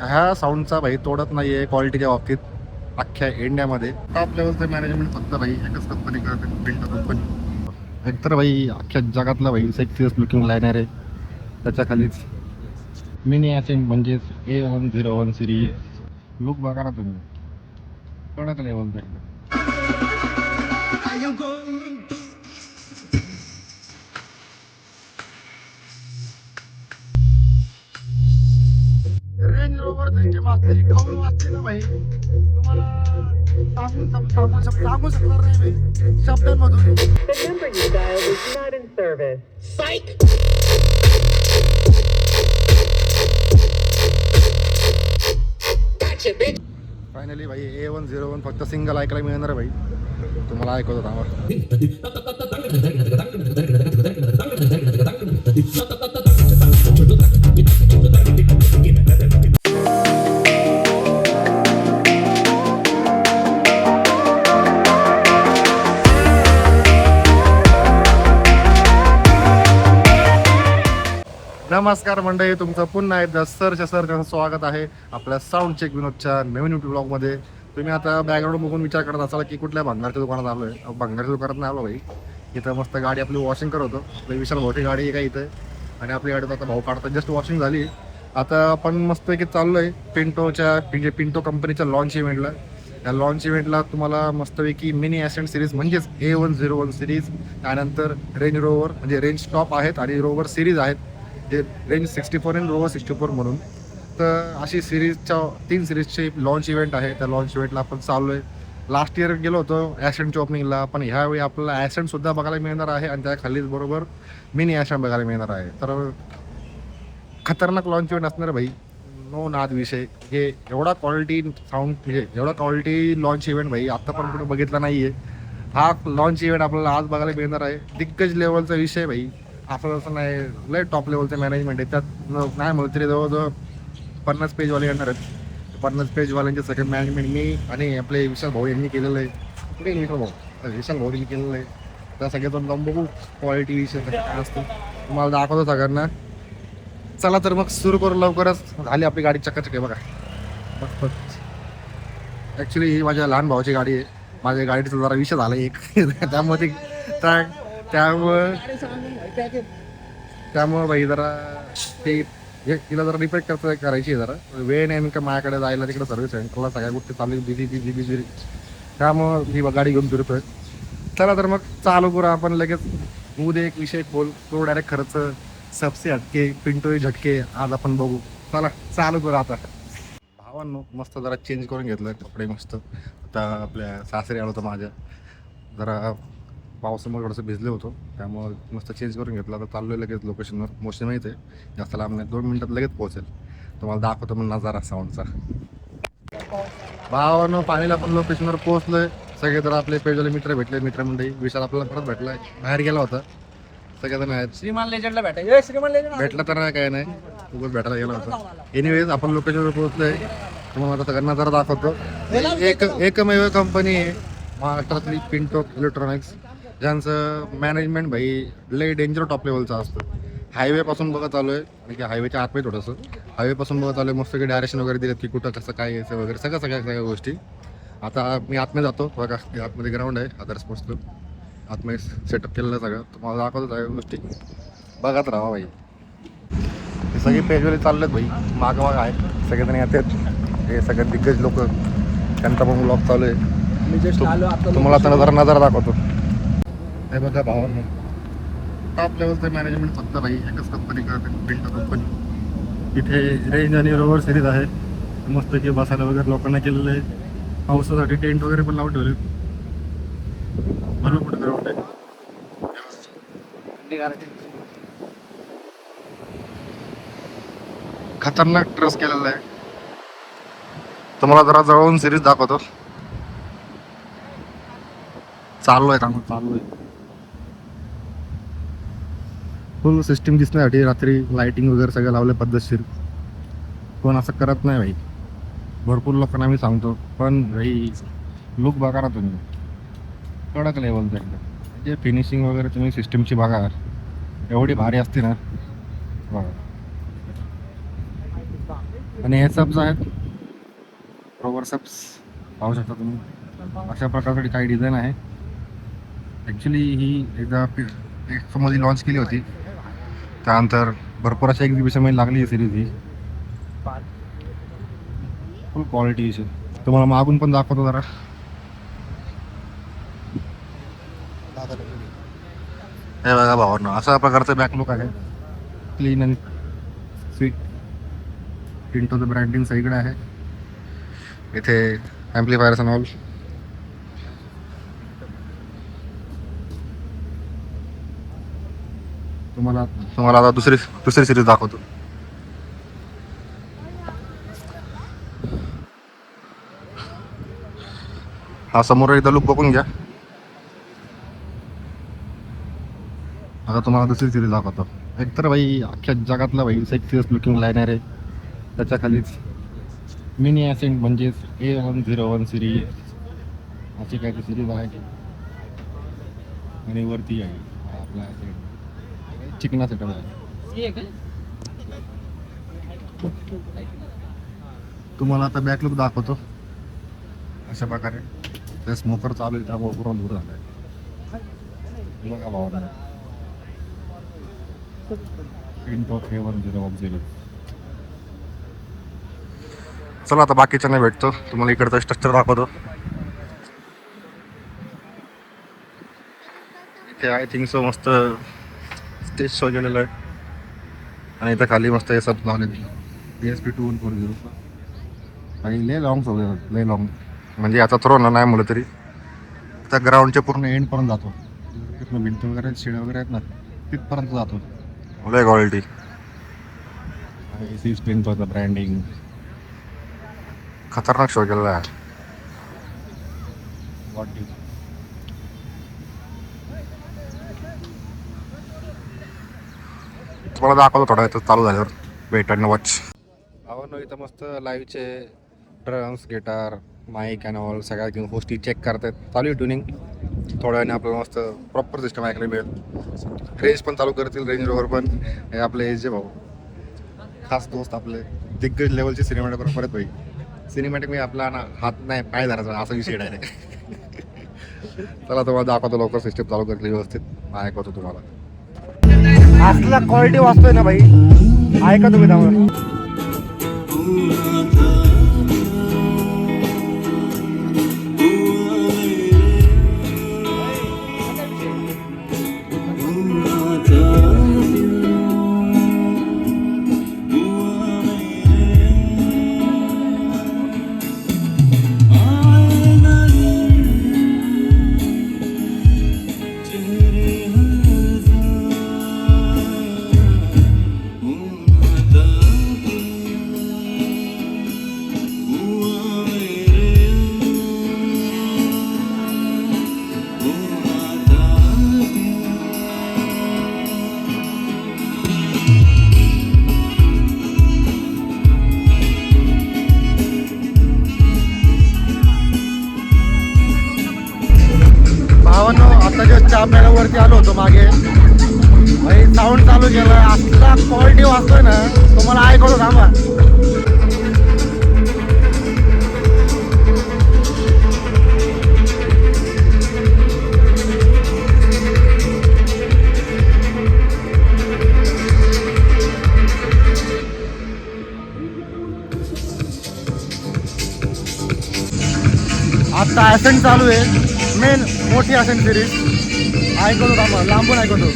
ह्या साऊंडचा भाई तोडत नाही आहे क्वालिटीच्या बाबतीत अख्ख्या इंडियामध्ये. टॉप लेवलचं मॅनेजमेंट फक्त भाई एकच कंपनी करते, पिंटो कंपनी. एकतर भाई अख्ख्या जगातला भाई सेक्सियस लुकिंग लायनर आहे. त्याच्या खालीच मिनी ॲसेंट म्हणजेच A101 सिरीज. लुक बघा ना तुम्ही, कडक लेवलचा एकदम. रेंज रोवर त्यांची मागची काऊन वाचते ना भाई, तुम्हाला सांगू शकणार नाही मी शब्दांमधून. The number you dialed is not in service. Psych! Gotcha, bitch! Finally भाई A101 फक्त सिंगल ऐकायला मिळणार आहे भाई. तुम्हाला ऐकवतो थांबा. नमस्कार मंडळी, तुमचं पुन्हा एकदा सरचं स्वागत आहे आपल्या साऊंड चेक विनोदच्या नवीन यूट्यूब ब्लॉगमध्ये. तुम्ही आता बॅकग्राऊंड बघून विचार करत असाल की कुठल्या भंगारच्या दुकानात आलो आहे. भंगारच्या दुकानात नाही आलो भाई, इथं मस्त गाडी आपली वॉशिंग करत होतो. आपली विशाल भाऊची गाडी आहे का इथं, आणि आपली गाडीत आता भाऊ काढतात. जस्ट वॉशिंग झाली. आता आपण मस्तपैकी चाललो आहे पिंटोच्या, म्हणजे पिंटो कंपनीच्या लॉन्च इव्हेंटला. या लॉन्च इव्हेंटला तुम्हाला मस्तपैकी मिनी ॲसेंट सिरीज म्हणजेच A101 सिरीज, त्यानंतर रेंज रोवर म्हणजे रेंज टॉप आहेत आणि रोवर सिरीज आहेत, जे रेंज 64 आणि रोवर 64 म्हणून. तर अशी सिरीजच्या 3 सिरीजचे लॉन्च इव्हेंट आहे. त्या लॉन्च इव्हेंटला आपण चाललो आहे. लास्ट इयर गेलो होतो ॲसेंटच्या ओपनिंगला, पण ह्यावेळी आपल्याला ॲसेंटसुद्धा बघायला मिळणार आहे आणि त्या खालीच बरोबर मिनी ॲसेंट बघायला मिळणार आहे. तर खतरनाक लॉन्च इव्हेंट असणार भाई, नो नाद विषय. हे एवढा क्वालिटी साऊंड, म्हणजे एवढा क्वालिटी लॉन्च इव्हेंट भाई आता पण कुठं बघितला नाही आहे. हा लॉन्च इव्हेंट आपल्याला आज बघायला मिळणार आहे. दिग्गज लेवलचा विषय भाई, असं असं नाही, लय टॉप लेवलचं मॅनेजमेंट आहे. त्यात नाही म्हणलं तरी जवळजवळ 50 पेजवाले येणार आहेत. 50 पेजवाल्यांचे सगळं मॅनेजमेंट मी आणि आपले विशाल भाऊ यांनी केलेलं आहे. कुठे विशाल भाऊ यांनी केलेलं आहे. त्या सगळ्यातून जाऊन बघू क्वालिटी विषय काय असतं, तुम्हाला दाखवतो सगळ्यांना. चला तर मग सुरू करू लवकरच. झाली आपली गाडी चकाचक आहे बघा. ॲक्च्युली ही माझ्या लहान भावाची गाडी आहे. माझ्या गाडीचा जरा विषय झाला एक त्यामुळे भाई जरा ते तिला जरा रिपेअर करायची आहे. जरा वेळ नाही का माझ्याकडे जायला तिकडे सर्व्हिस सेंटरला, सगळ्या गोष्टी चालू बिझी. त्यामुळं ही गाडी घेऊन फिरतोय. चला तर मग चालू करू आपण लगेच. उद्या एक विषय बोल तो डायरेक्ट खर्च सबसे हटके पिंटो झटके आज आपण बघू. चला चालू करू आता. भावांनो मस्त जरा चेंज करून घेतलं कपडे मस्त. आता आपल्या सासरी आलो होतं माझ्या, जरा पावसामुळे थोडंसं भिजले होतो, त्यामुळं मस्त चेंज करून घेतलं. आता चाललो आहे लगेच लोकेशनवर. मोस्टली माहिती आहे जास्त लांब नाही, 2 मिनिटात लगेच पोहोचेल. तुम्हाला दाखवतो मग नजारा साऊंडचा. भावानं पाणीला पण लोकेशनवर पोहोचलो आहे. सगळे तर आपले पेजवाले मित्र भेटले, मित्रमंडळी. विशाल आपल्याला परत भेटलाय, बाहेर गेला होता. सगळेजण आहेत. श्रीमान लेजंडला भेटायचं, भेटला तर नाही काय नाही, उगाच भेटायला गेला होता. एनिवेज आपण लोकेशनवर पोहोचलोय. तुम्हाला आता सगळ्यांना जरा दाखवतो. एकमेव कंपनी आहे महाराष्ट्रातली पिंटो इलेक्ट्रॉनिक्स, ज्यांचं मॅनेजमेंट भाई लय डेंजर टॉप लेवलचं असतं. हायवेपासून बघत आलो आहे, म्हणजे हायवेच्या आतमध्ये थोडंसं हायवेपासून बघत आलो आहे. मस्त काही डायरेक्शन वगैरे दिलेत की कुठं कसं काय यायचं वगैरे, सगळ्या गोष्टी. आता मी आतमध्ये जातो बघा, आतमध्ये ग्राउंड आहे अदर स्पोर्ट्स क्लब, आतमध्ये सेटअप केलेलं सगळं. तुम्हाला दाखवतो सगळ्या गोष्टी, बघत राहा भाई. हे सगळे पेजवाले चाललेत भाई, माग आहेत सगळेजण येतात. हे सगळे दिग्गज लोक, त्यांचा पण ब्लॉग चालू आहे. तुम्हाला आता जरा नजारा दाखवतो. हे बघा भावांनो, टॉप लेवलचं मॅनेजमेंट फक्त भाई एकच कंपनी करते, पिंटो कंपनी. इथे रेंज आणि रोवर सिरीज आहे. मस्त की बसायला वगैरे लोकांना केलेलं आहे. पावसासाठी टेंट वगैरे पण लावून ठेवले. भरपूर ग्राउंड आहे. खतरनाक ट्रस्ट केलेला आहे. तुम्हाला जरा जवळून सिरीज दाखवतो. चालू आहे फुल सिस्टीम दिसण्यासाठी रात्री लाइटिंग वगैरे सगळं लावलं पद्धतशीर. कोण असं करत नाही भाई, भरपूर लोकांना मी सांगतो. पण भाई लुक बघा ना तुम्ही, कडक लेवलचं एकदम. म्हणजे फिनिशिंग वगैरे तुम्ही सिस्टीमची बघा, एवढी भारी असते ना बघा. आणि हे सब्स आहेत रोवर सब्स पाहू शकता तुम्ही. अशा प्रकारची काही डिझाईन आहे. ॲक्च्युली ही एकदा मध्ये लॉन्च केली होती, त्यानंतर भरपूर अशा एक्झिबिशनमध्ये लागली ही सिरीज. ही फुल क्वालिटी इशू. तुम्हाला मागून पण दाखवतो जरा. हे बघा भावांनो, अशा प्रकारचं बॅकलुक आहे. Clean and sweet. टिंटोचं ब्रँडिंग सगळीकडे आहे. इथे ॲम्प्लिफायर्स अँड ऑल. तुम्हाला आता दुसरी सिरीज दाखवतो. हा समोर एकदा लुक बघून घ्या. आता तुम्हाला दुसरी सिरीज दाखवतो. एकतर भाई अख्ख्या जगातला भाई सेक्सियस लुकिंग लायनर आहे. त्याच्या खालीच मिनी ॲसेंट म्हणजेच A101 सिरीज अशी काही सिरीज आहे. आणि वरती आहे आपला ॲसेंट चिकना सेटअप आहे. तुम्हाला आता बॅक लुक दाखवतो. अशा प्रकारे ते स्मोकर चालू आहे, त्यामुळे पूर्ण दूर झालं आहे. बघा भावाला इंटो A101 सिरीज. चला आता बाकीच्यांना भेटतो. तुम्हाला इकडचं स्ट्रक्चर दाखवतो. इथे आय थिंक सो मस्त स्टेज शो केलेलं आहे. आणि इथं खाली मस्त हे सब लावले DSP 2140 आणि लय लॉंग सो लय लॉंग. म्हणजे आता थ्रो नाही म्हणलं तरी त्या ग्राउंडच्या पूर्ण एंडपर्यंत जातो. तिथनं भिंत वगैरे शिड वगैरे आहेत ना, तिथपर्यंत जातो. लय क्वालिटी. सी स्क्रीनचं ब्रँडिंग खतरनाक शो केलेला आहे. तुम्हाला दाखवतो थोडा इथं चालू झाल्यावर. Wait and watch. आवडलं इथं मस्त लाईव्हचे drums, guitar, mic and all सगळ्या घेऊन गोष्टी चेक करतात. चालू आहे ट्युनिंग. थोड्या वेळाने आपल्याला मस्त प्रॉपर सिस्टम ऐकायला मिळेल. रेंज पण चालू करतील. रेंज रोवर पण. हे आपले एज जे भाऊ खास दोस्त आपले दिग्गज लेवलचे सिनेमॅटोग्राफर आहेत भाई. सिनेमॅटिक मी आपला ना हात नाही पाय धरायचा असा विषय आहे. चला तुम्हाला दाखवतो लवकर. सिस्टम चालू करतील व्यवस्थित ऐकवतो तुम्हाला. असला क्वालिटी वाचतोय ना भाई, ऐका तुम्ही त्यामुळे. भावांनो, आता जस्ट चहा प्यायल्यावरती आलो होतो मागे. भाई साऊंड चालू केलं. असला क्वालिटी वाचतोय ना, तुम्हाला ऐकवतो थांबा. आता ॲसेंट चालू आहे. मेन मोठी ॲसेंट सिरीज ऐकवतो थांबा. लांबून ऐकवतो.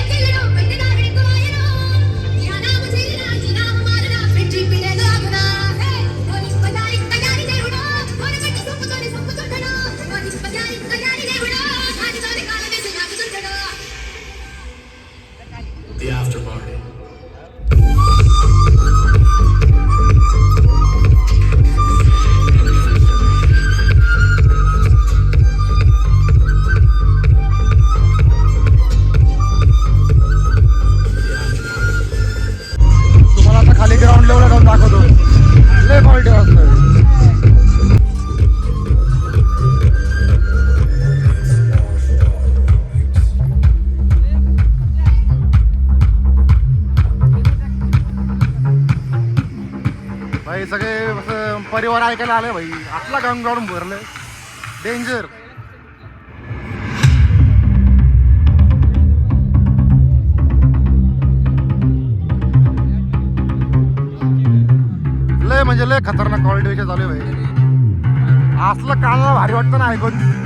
Hey, असं परिवार ऐकायला आले भाई, आतला गाऊन गाडून भरलं डेंजर. लय म्हणजे लय खतरनाक क्वालिटी विषय चालू आहे भाई. असलं कानाला भारी वाटतं ना ऐकून.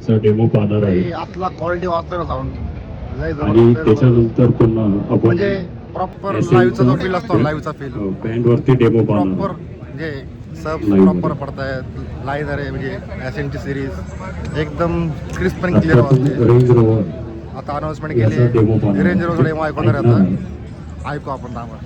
चा डेमो पाहणार आहे आतला क्वालिटी वाचतो साऊंड लय आणि जबरदस्त. त्याच्यानंतर पुन्हा आपण म्हणजे प्रॉपर लाईव्हचा जो फील असतो, लाईव्हचा फील बँड वरती डेमो प्रॉपर पाहणार म्हणजे सब Live प्रॉपर मध्ये. पडतायत. लाईव्ह आहे म्हणजे एसएमटी सिरीज एकदम क्रिस्प आणि आता क्लिअर आपण वाजते. रेंज रोवर आता अनाऊन्समेंट याचा केली demo पाहणार. रेंज रोवर डेमो ऐकवणार आहे ऐकणार आता. आहे. ऐकू आपण दामा.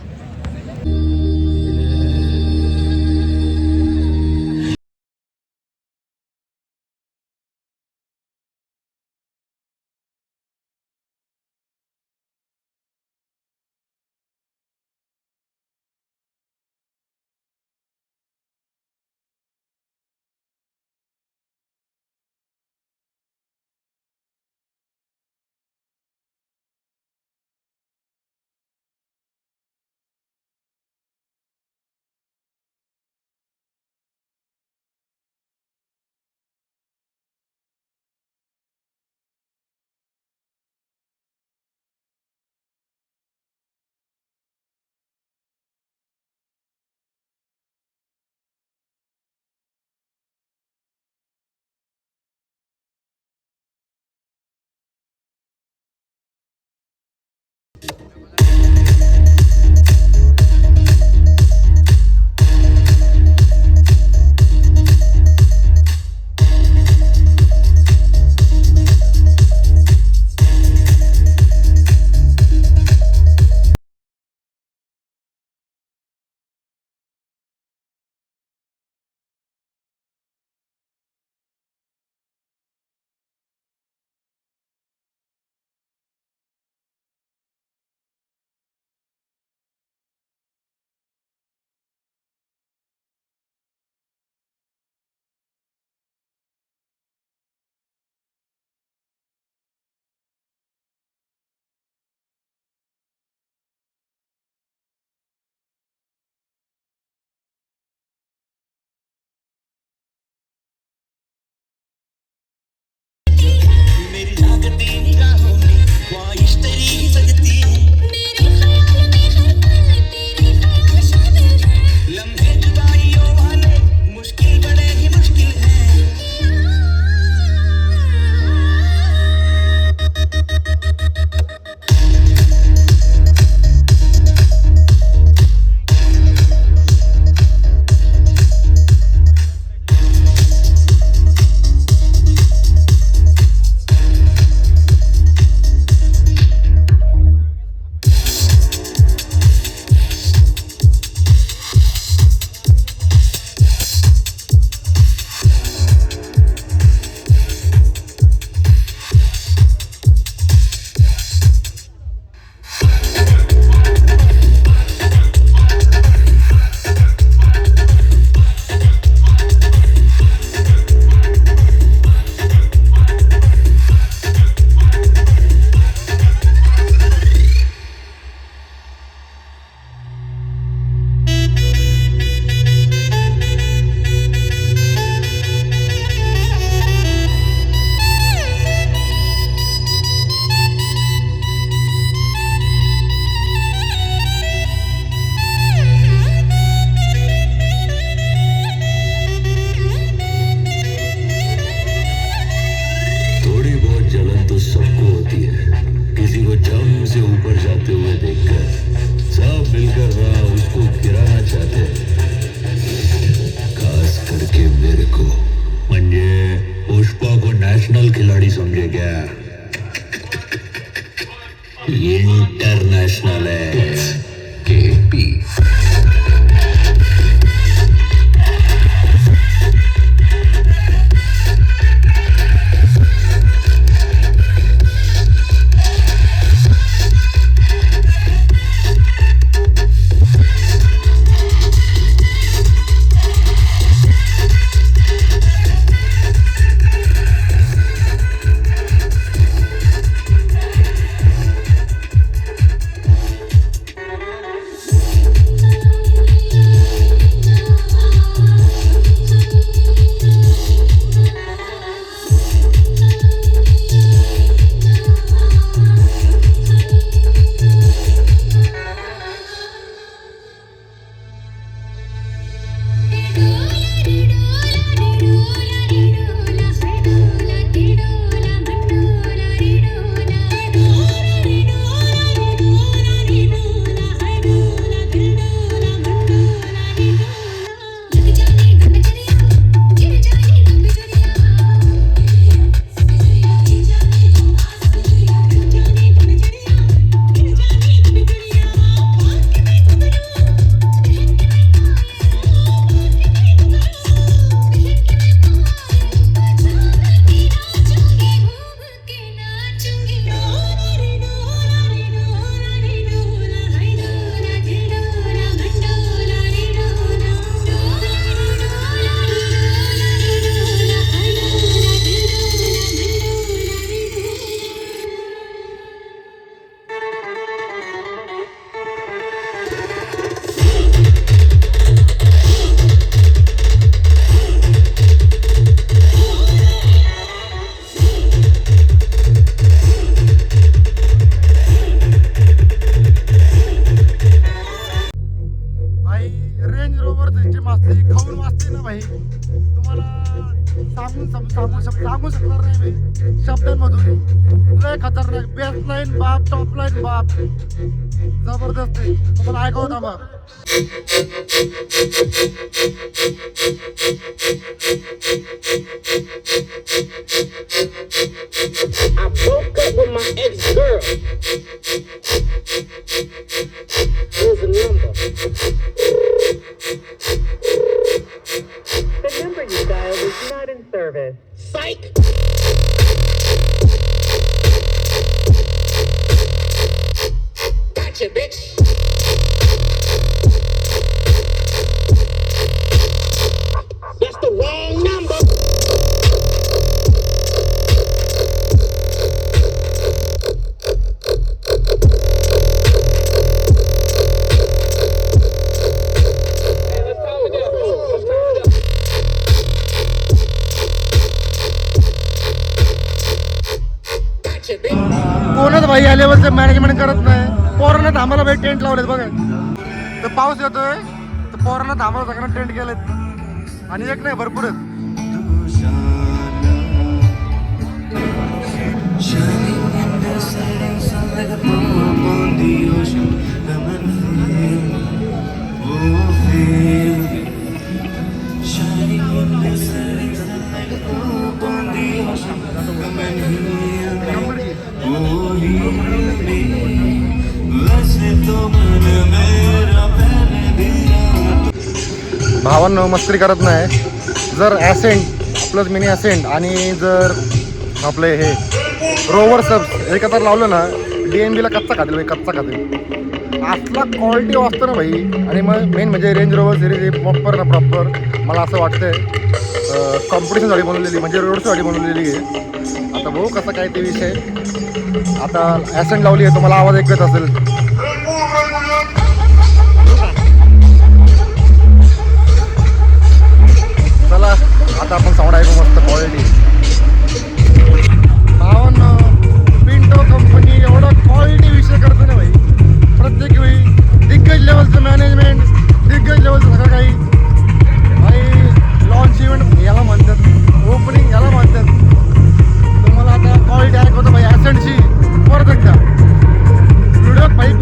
मेरी जागती निगाहों में ख्वाहिश तेरी ही सजती है मेरे ख्याल में हर पल तेरे ख्याल शामिल है लम्हे जुदाइयों वाले मुश्किल बड़े ही मुश्किल है थोड़ी बहुत जलन तो सबको होती है किसी को जम से ऊपर जाते हुए देखकर सब मिलकर वहाँ उसको गिराना चाहते हैं खास करके मेरे को म्हणजे पुष्पा को नेशनल खिलाड़ी समझे क्या इंटरनेशनल है केपी रेंज रोवर त्यांची मास्ती खाऊन वाचते ना भाई, तुम्हाला सांगू शकणार नाही मी शब्दांमधून. लय खतरनाक, बेस्ट लाईन बाप, टॉप लाईन बाप, जबरदस्त आहे. तुम्हाला ऐकवत थांबा. I broke up with my ex-girl. Here's the number. The number you dialed is not in service. Psych! Gotcha, bitch! That's the wrong number! कोणच भाई या लेवलचं मॅनेजमेंट करत नाही. पोरांना थांबायला भाई टेंट लावलेत बघा. तर पाऊस येतोय तर पोरांना थांबायला सगळ्यांना टेंट केलेत आणि एक नाही भरपूरच. भावांनो मस्करी करत नाही. जर ॲसेंट प्लस मिनी ॲसेंट आणि जर आपले हे रोवर सबs एकत्र लावलं ना, DNBला कच्चा खातील भाई, कच्चा खातील. असला क्वालिटी वाचतो ना भाई. आणि मग मेन म्हणजे रेंज रोवर सिरीज ही प्रॉपर ना प्रॉपर मला असं वाटतंय कॉम्पिटिशनसाठी बनवलेली, म्हणजे रोडसाठी बनवलेली आहे. आता भाऊ कसं काय ते विषय. आता ॲसेंट लावली आहे, तुम्हाला आवाज ऐकत असेल. चला आता आपण साऊंड ऐकू मस्त क्वालिटी. भावांनो पिंटो कंपनी एवढं क्वालिटी विषय करतो ना भाई. प्रत्येक वेळी दिग्गज लेवलचं मॅनेजमेंट, दिग्गज लेवलचं सगळं काही भाई. लॉन्च इव्हेंट याला म्हणतात, ओपनिंग याला म्हणतात. तुम्हाला आता क्वालिटी ऐकवतो भाई ॲसेंटची. परत एकदा व्हिडिओ भाई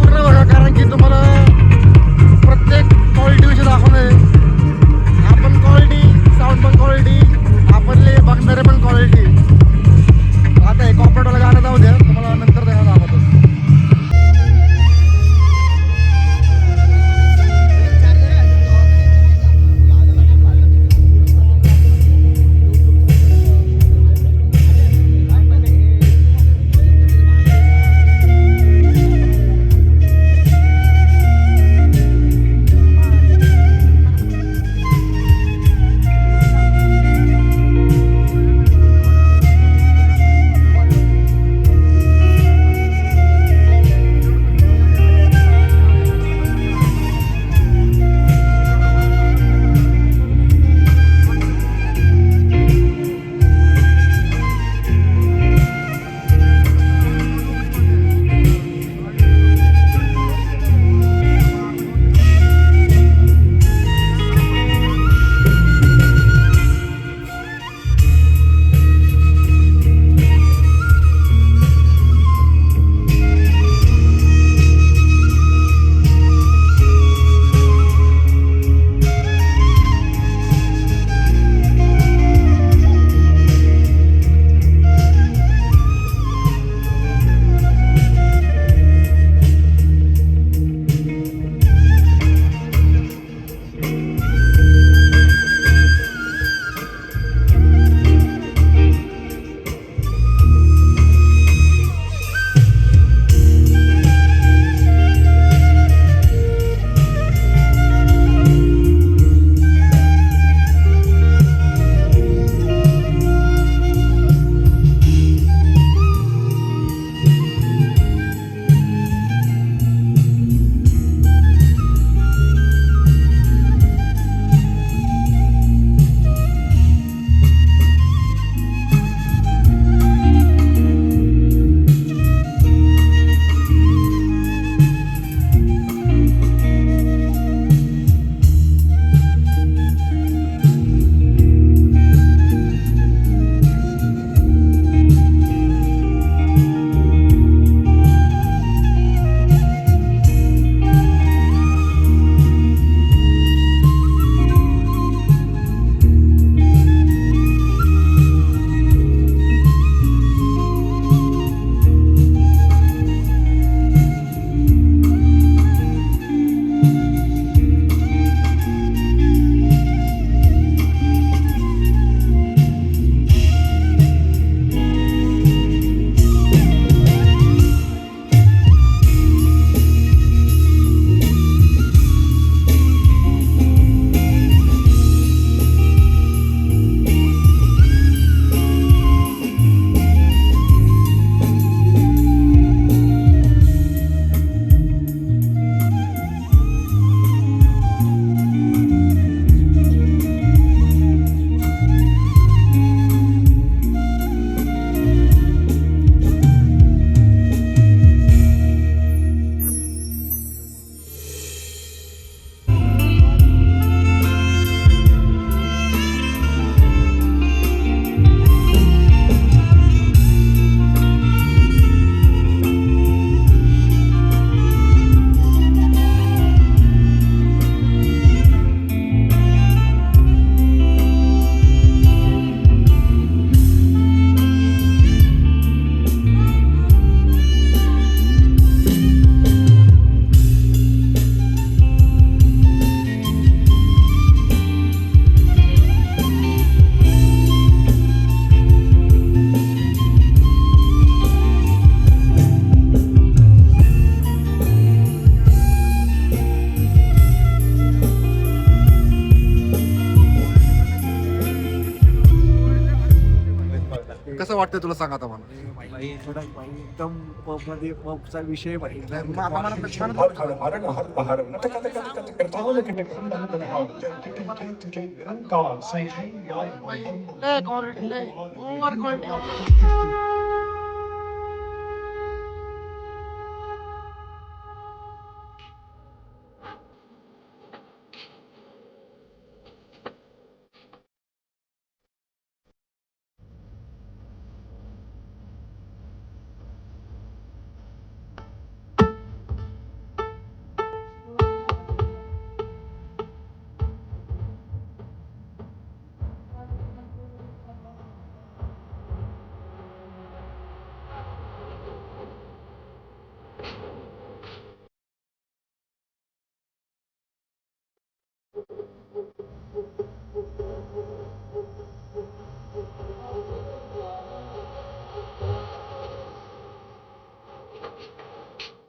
कसं वाटतंय तुला सांग आता मला. एकदम पबमध्ये पबचा विषय पाहिजे.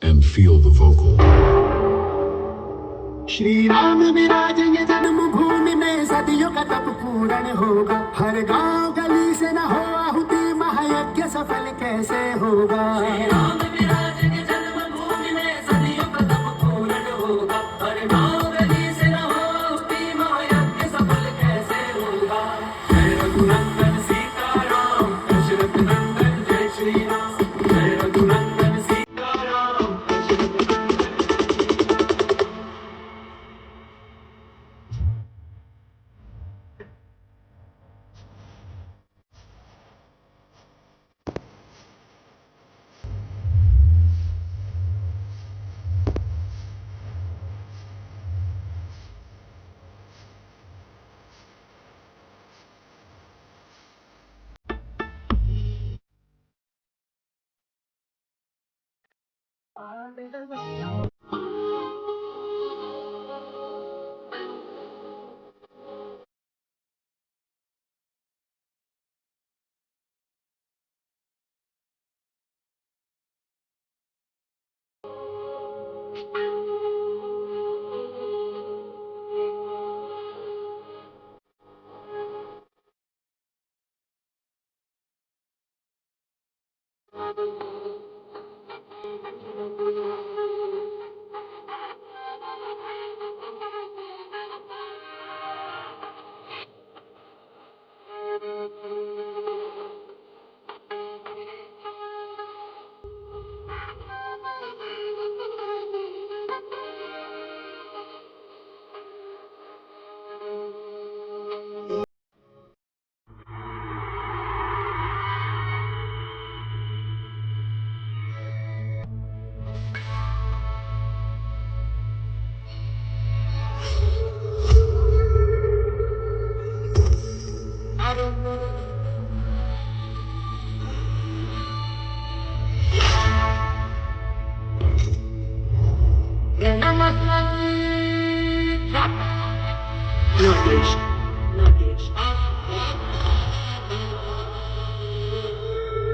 And feel the vocal. Shri Ram विराजेंगे जन्मभूमि में, सदियों का तप पूर्ण होगा। हर गांव गली से न हो आहुति, महायज्ञ सफल कैसे होगा। श्री राम विराजेंगे जन्मभूमि में, सदियों का तप पूर्ण होगा। हर गांव गली से न हो आहुति, महायज्ञ सफल कैसे होगा। जय रघुनंदन सीताराम, दशरथ नंदन जय श्री राम। जय Raghunandan Sitaram,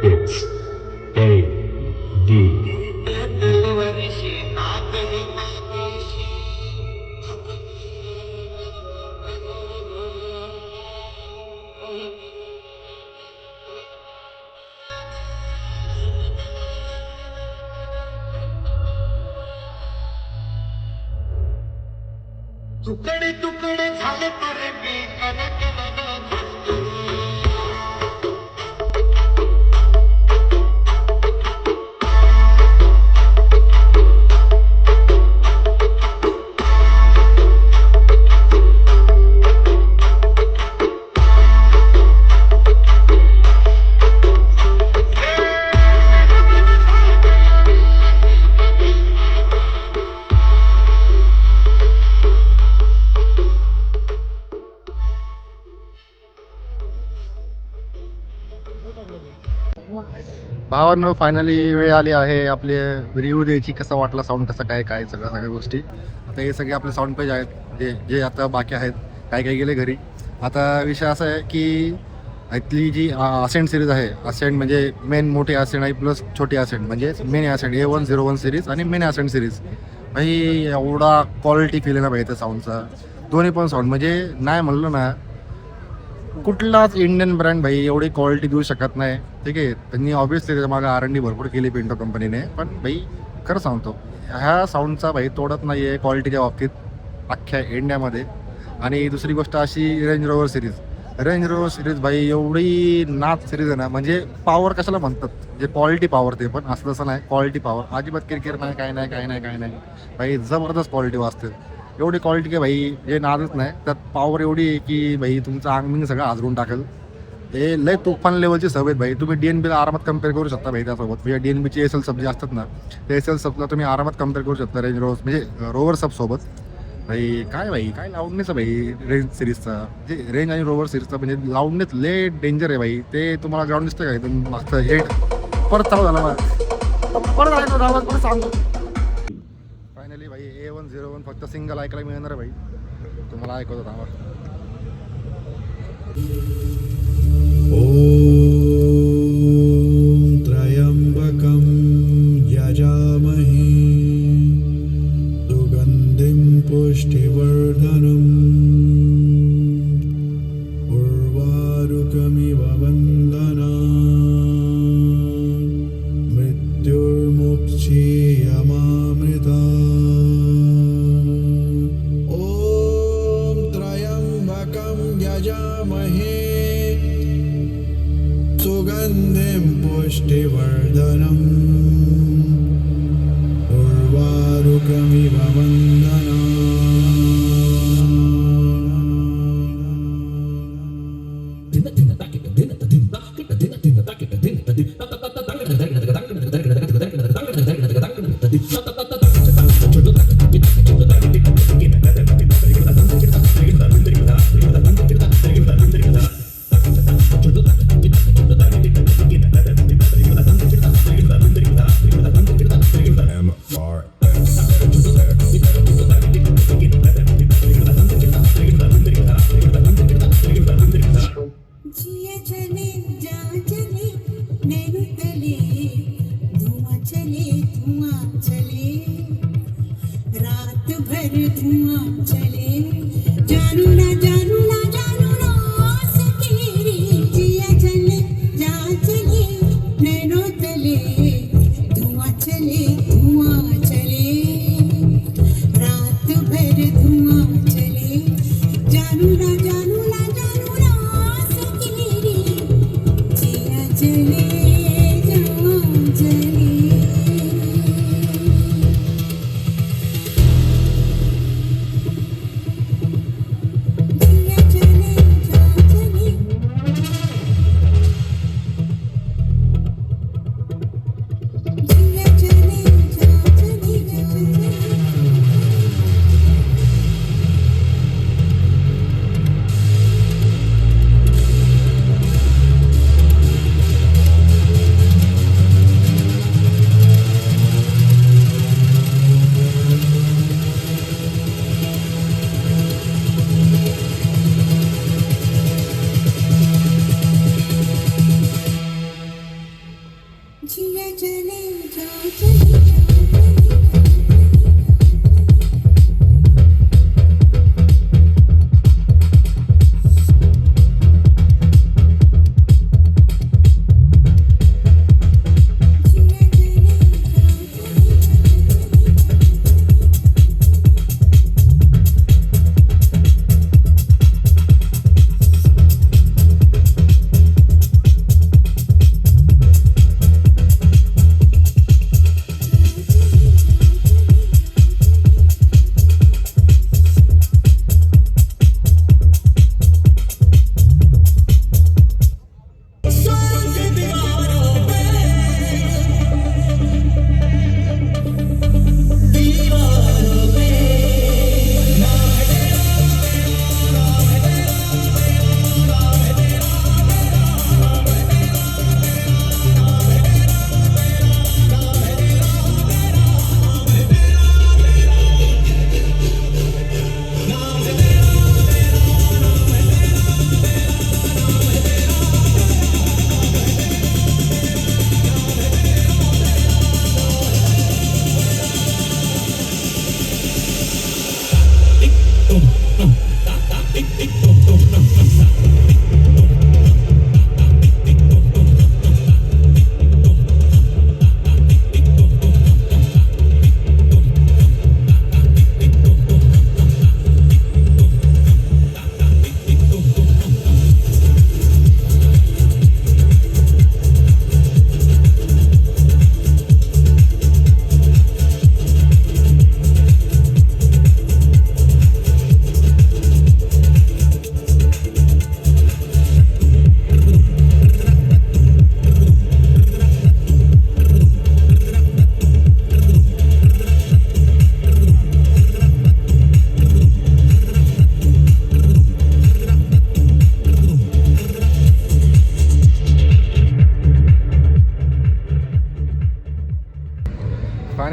It's A D. तुकडे तुकडे झाले तरी मी भावांनो, फायनली वेळ आली आहे आपले रिव्ह्यू द्यायची. कसा वाटला साऊंड, कसं काय काय सगळ्या गोष्टी. आता हे सगळे आपले साऊंड पेज आहेत जे जे आता बाकी आहेत, काय काय गेले घरी. आता विषय असा आहे की इथली जी असेंट सिरीज आहे, असेंट म्हणजे मेन मोठी असेंट आहे प्लस छोटी असेंट म्हणजे मेन असेंट A101 सिरीज आणि मेन असेंट सिरीज. भाई एवढा क्वालिटी फील आहे ना भाई त्या साऊंडचा. दोन्ही पण साऊंड म्हणजे नाही म्हणलं ना कुठलाच इंडियन ब्रँड भाई एवढी क्वालिटी देऊ शकत नाही. ठीक आहे, त्यांनी ऑब्व्हियसली त्याच्या मागे R&D भरपूर केली पिंटो कंपनीने, पण भाई खरं सांगतो ह्या साऊंडचा भाई तोडत नाही आहे क्वालिटीच्या बाबतीत अख्ख्या इंडियामध्ये. आणि दुसरी गोष्ट अशी रेंज रोवर सिरीज भाई एवढी नाथ सिरीज आहे ना, म्हणजे पॉवर कशाला म्हणतात, जे क्वालिटी पॉवर ते पण असं तसं नाही, क्वालिटी पॉवर अजिबात किरकिर नाही, काय नाही भाई जबरदस्त क्वालिटी वाजते. एवढी क्वालिटी काय भाई जे नादच नाही, त्यात पॉवर एवढी आहे की भाई तुमचं अंग सगळं हाजरून टाकेल. हे लय तुफान लेवलची सब आहेत भाई. तुम्ही DNBला आरामात कम्पेअर करू शकता भाई त्यासोबत. म्हणजे DNBची SL सब जे असतात ना, ते SL सबला तुम्ही आरामात कम्पेअर करू शकता रेंज रोवर म्हणजे रोवर सब सोबत. भाई काय लाऊडनेस आहे भाई रेंज सिरीजचा, जे रेंज आणि रोवर सिरीजचा म्हणजे लाऊडनेस लय डेंजर आहे भाई. ते तुम्हाला ग्राउंड दिसतं का एकदम मागचं हेड परत चालू झाला परत आला तो आवाज परत सांगतो. फायनली भाई A101 फक्त सिंगल ऐकायला मिळणार आहे भाई. तुम्हाला ऐकवतो आवाज. त्र्यंबकं यजामहे सुगन्धिं पुष्टिवर्धनम् उर्वारुकमिव वन्दना मृत्युर्मुक्षीयमामृता. ॐ त्र्यंबकं यजामहे सुगन्धिं पुष्टिवर्धनम् उर्वारुकमिव वन्दना. जिया चले जा चले नैनो तले धुआं चले रात भर धुआं चले जानू ना सकेरी. जिया चले जा चले नैनो तले धुआं चले रात भर धुआं चले जानू ना सकेरी. जिया चले जा चले. जिया चले जा चले. जिया चले जा चले. जिया चले जा चले.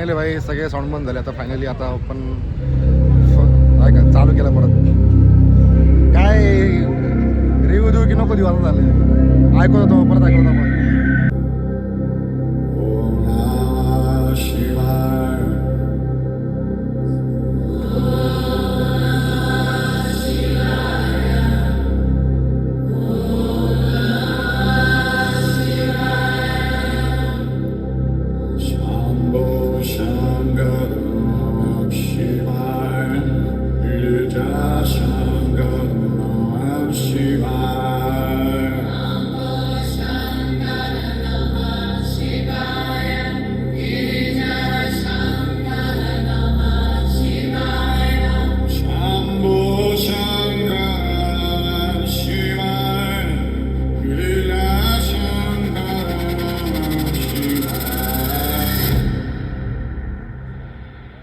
फायनली भाई सगळे साऊंड बंद झाले. आता फायनली आता आपण काय का चालू केलं परत. काय रिव्ह्यू देऊ की नको देऊ असं झालं. ऐकत होतो परत ऐकत होतो आपण.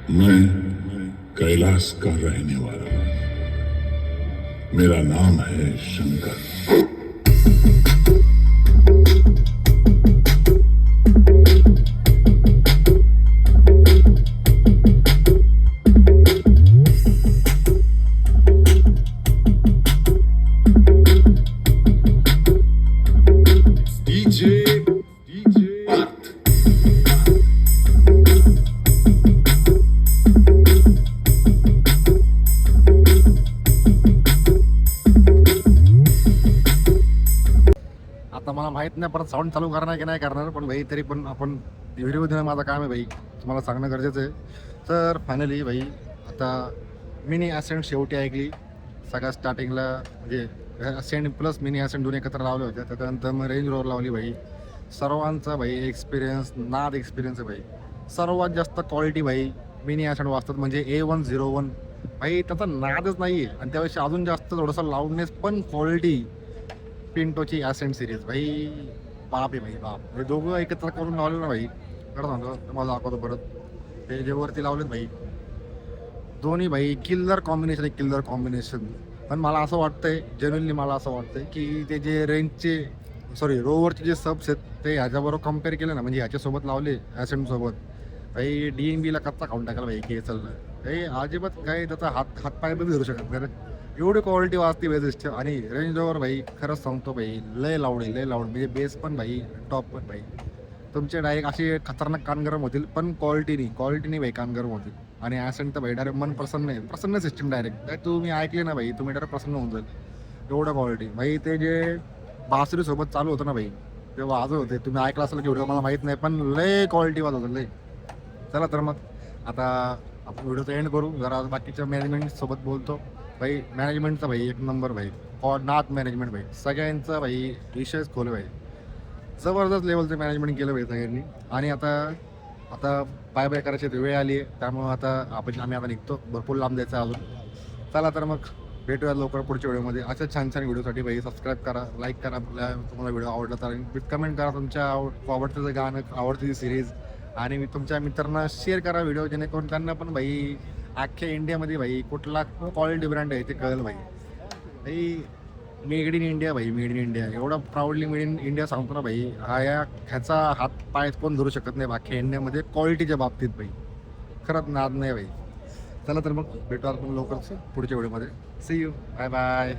मैं कैलाश का रहने वाला हूं. मेरा नाम है शंकर. आता मला माहित नाही परत साऊंड चालू करणार की नाही करणार, पण भाई तरी पण आपण व्हिडिओ देणं माझं काम आहे भाई, तुम्हाला सांगणं गरजेचं आहे. तर फायनली भाई आता मिनी ॲसेंट शेवटी ऐकली. सगळ्यात स्टार्टिंगला म्हणजे ॲसेंट प्लस मिनी ॲसेंट दोन्ही एकत्र लावले होते. त्याच्यानंतर मग रेंज रोवर लावली भाई. सर्वांचा भाई एक्सपिरियन्स नाद एक्सपिरियन्स आहे भाई. सर्वात जास्त क्वालिटी भाई मिनी ॲसेंट वाचतात म्हणजे A101 भाई, त्याचा नादच नाही आहे. आणि त्यापेक्षा अजून जास्त थोडंसं लाऊडनेस पण क्वालिटी पिंटोची ॲसेंट सिरीज भाई बाप आहे भाई बाप. हे दोघं एकत्र करून लावले ना भाई, खरं सांगतो तुम्हाला दाखवतो परत. हे जे वरती लावलेत भाई दोन्ही भाई किल्लर कॉम्बिनेशन आहे, किल्लर कॉम्बिनेशन. पण मला असं वाटतंय जेन्युइनली मला असं वाटतंय की ते जे रेंजचे रोवरचे जे सबस आहेत ते ह्याच्याबरोबर कम्पेअर केलं ना, म्हणजे ह्याच्यासोबत लावले ॲसेंटसोबत भाई DNBला कच्चा खाऊन टाकायला भाई के चाललं भाई. अजिबात काय त्याचा हातपाय पण धरू शकत नाही. एवढी क्वालिटी वाजते बेसिस्ट. आणि रेंज रोवर भाई खरंच सांगतो भाई लय लाऊड आहे, लय लाऊड. म्हणजे बेस पण भाई टॉप पण भाई. तुमचे डायरेक्ट असे खतरनाक कान गरम होतील, पण क्वालिटीनी भाई कान गरम होतील. आणि ॲसेंट तर भाई डायरेक्ट मन प्रसन्न सिस्टम डायरेक्ट. तुम्ही ऐकले ना भाई तुम्ही डायरेक्ट प्रसन्न होऊन जाईल एवढं क्वालिटी भाई. ते जे बासरीसोबत चालू होतं ना भाई ते वाजत होते, तुम्ही ऐकलं असेल की व्हिडिओ मला माहीत नाही, पण लय क्वालिटी वाजत होतं लय. चला तर मग आता आपण व्हिडिओचा एंड करू. जरा बाकीच्या मॅनेजमेंटसोबत बोलतो भाई. मॅनेजमेंटचा भाई एक नंबर भाई, नाथ मॅनेजमेंट भाई सगळ्यांचा भाई विषयच खोल भाई. जबरदस्त लेवलचं मॅनेजमेंट केलं भाई सगळ्यांनी. आणि आता बाय बाय करायची वेळ आली आहे, त्यामुळं आम्ही आता निघतो. भरपूर लांब द्यायचं अजून. चला तर मग भेटूया लवकर पुढच्या व्हिडिओमध्ये. अशा छान छान व्हिडिओसाठी भाई सबस्क्राईब करा, लाईक करा. तुम्हाला व्हिडिओ आवडला तर कमेंट करा तुमच्या आवडतेचं गाणं, आवडती सिरीज. आणि मी तुमच्या मित्रांना शेअर करा व्हिडिओ, जेणेकरून त्यांना पण भाई अख्ख्या इंडियामध्ये भाई कुठला क्वालिटी ब्रँड आहे ते कळेल भाई. मेड इन इंडिया भाई, मेड इन इंडिया एवढा प्राऊडली मेड इन इंडिया सांगतो ना भाई. ह्याचा हात पाय कोण धरू शकत नाही अख्ख्या इंडियामध्ये क्वालिटीच्या बाबतीत भाई. खरंच नाद नाही भाई. चला तर मग भेटू आपण लवकरच पुढच्या व्हिडिओमध्ये. See you, bye bye.